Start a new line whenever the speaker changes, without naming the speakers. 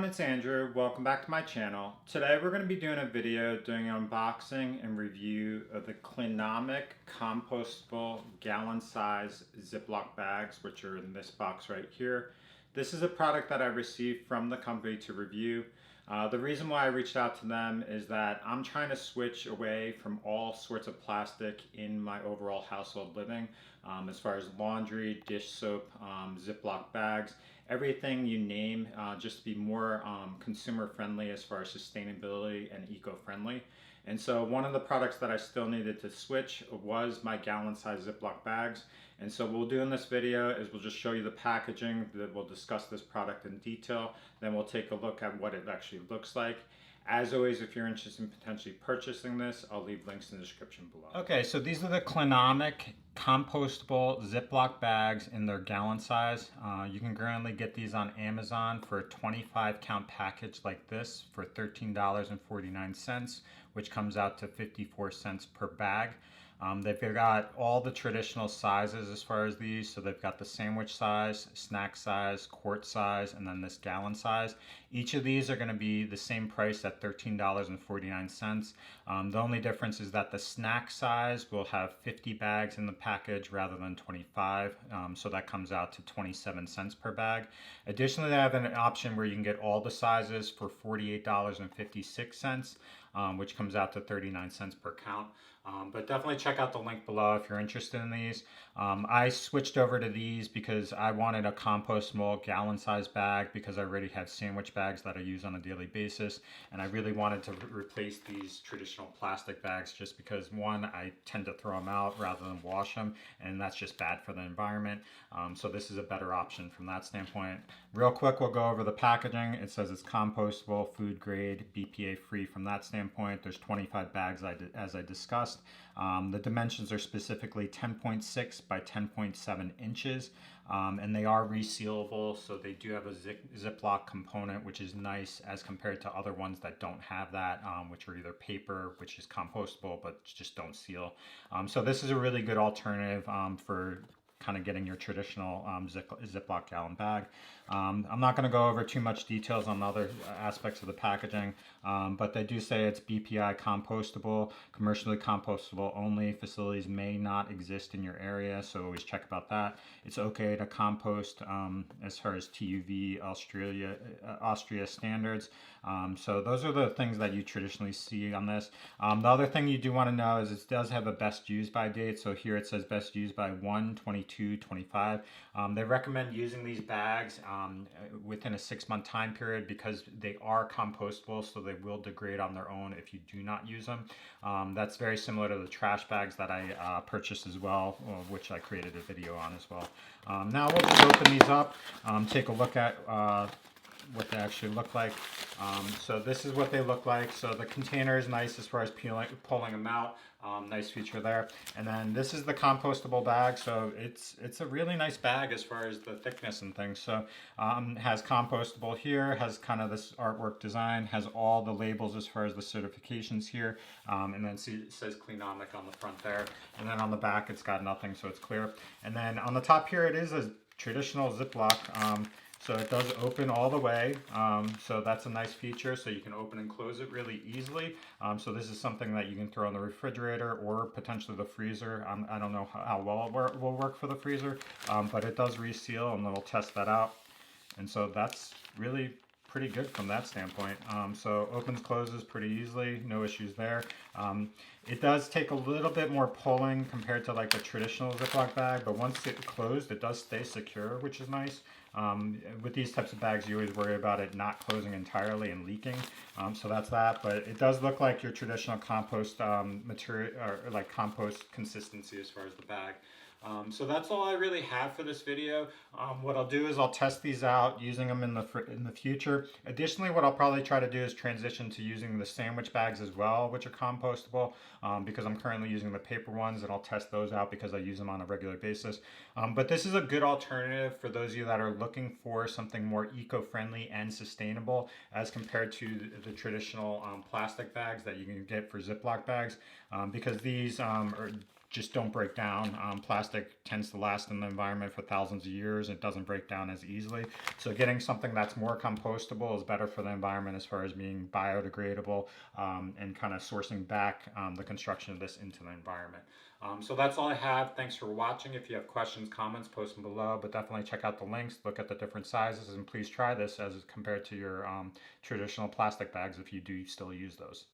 everyone, it's Andrew. Welcome back to my channel. Today we're going to be doing a video doing an unboxing and review of the Cleanomic compostable gallon size Ziploc bags, which are in this box right here. This is a product that I received from the company to review. The reason why I reached out to them is that I'm trying to switch away from all sorts of plastic in my overall household living, as far as laundry, dish soap, Ziploc bags, everything you name, just to be more consumer friendly as far as sustainability and eco-friendly. And so one of the products that I still needed to switch was my gallon size Ziploc bags. And so what we'll do in this video is we'll just show you the packaging, that we'll discuss this product in detail, then we'll take a look at what it actually looks like. As always, if you're interested in potentially purchasing this, I'll leave links in the description below. Okay, so these are the Cleanomic compostable Ziploc bags in their gallon size. You can currently get these on Amazon for a 25 count package like this for $13.49, which comes out to 54 cents per bag. They've got all the traditional sizes as far as these. So they've got the sandwich size, snack size, quart size, and then this gallon size. Each of these are going to be the same price at $13.49. The only difference is that the snack size will have 50 bags in the package rather than 25. So that comes out to 27 cents per bag. Additionally, they have an option where you can get all the sizes for $48.56. Which comes out to 39 cents per count. But definitely check out the link below if you're interested in these. I switched over to these because I wanted a compostable gallon size bag because I already have sandwich bags that I use on a daily basis, and I really wanted to replace these traditional plastic bags just because, one, I tend to throw them out rather than wash them, and that's just bad for the environment. So this is a better option from that standpoint. Real quick, we'll go over the packaging. It says it's compostable, food grade, BPA free from that standpoint. There's 25 bags as I discussed. The dimensions are specifically 10.6 by 10.7 inches, and they are resealable, so they do have a Ziploc component, which is nice as compared to other ones that don't have that, which are either paper, which is compostable, but just don't seal. So this is a really good alternative for kind of getting your traditional Ziploc gallon bag. I'm not going to go over too much details on other aspects of the packaging, but they do say it's BPI compostable, commercially compostable only. Facilities may not exist in your area, so always check about that. It's okay to compost as far as TUV Austria standards. So those are the things that you traditionally see on this. The other thing you do want to know is it does have a best use by date. So here it says best used by 1/22/25. They recommend using these bags within a 6-month time period because they are compostable, so they will degrade on their own if you do not use them. That's very similar to the trash bags that I purchased as well, which I created a video on as well. Now we'll just open these up, take a look at what they actually look like. So this is what they look like. So the container is nice as far as pulling them out. Nice feature there. And then this is the compostable bag. So it's a really nice bag as far as the thickness and things. So has compostable here, has kind of this artwork design, has all the labels as far as the certifications here. And then see, it says Cleanomic on the front there. And then on the back, it's got nothing, so it's clear. And then on the top here, it is a traditional Ziploc. So it does open all the way, so that's a nice feature, so you can open and close it really easily. So this is something that you can throw in the refrigerator or potentially the freezer. I don't know how well it will work for the freezer, but it does reseal, and we'll test that out. And so that's really pretty good from that standpoint. So opens, closes pretty easily, no issues there. It does take a little bit more pulling compared to like the traditional Ziploc bag, but once it's closed, it does stay secure, which is nice. With these types of bags, you always worry about it not closing entirely and leaking. So that's that, but it does look like your traditional compost material, or like compost consistency as far as the bag. So that's all I really have for this video. What I'll do is I'll test these out using them in the future. Additionally, what I'll probably try to do is transition to using the sandwich bags as well, which are compostable, because I'm currently using the paper ones, and I'll test those out because I use them on a regular basis. But this is a good alternative for those of you that are looking for something more eco-friendly and sustainable as compared to the traditional plastic bags that you can get for Ziploc bags, because these are just don't break down. Plastic tends to last in the environment for thousands of years. It doesn't break down as easily. So getting something that's more compostable is better for the environment as far as being biodegradable, and kind of sourcing back the construction of this into the environment. So that's all I have. Thanks for watching. If you have questions, comments, post them below. But definitely check out the links, look at the different sizes, and please try this as compared to your traditional plastic bags if you do still use those.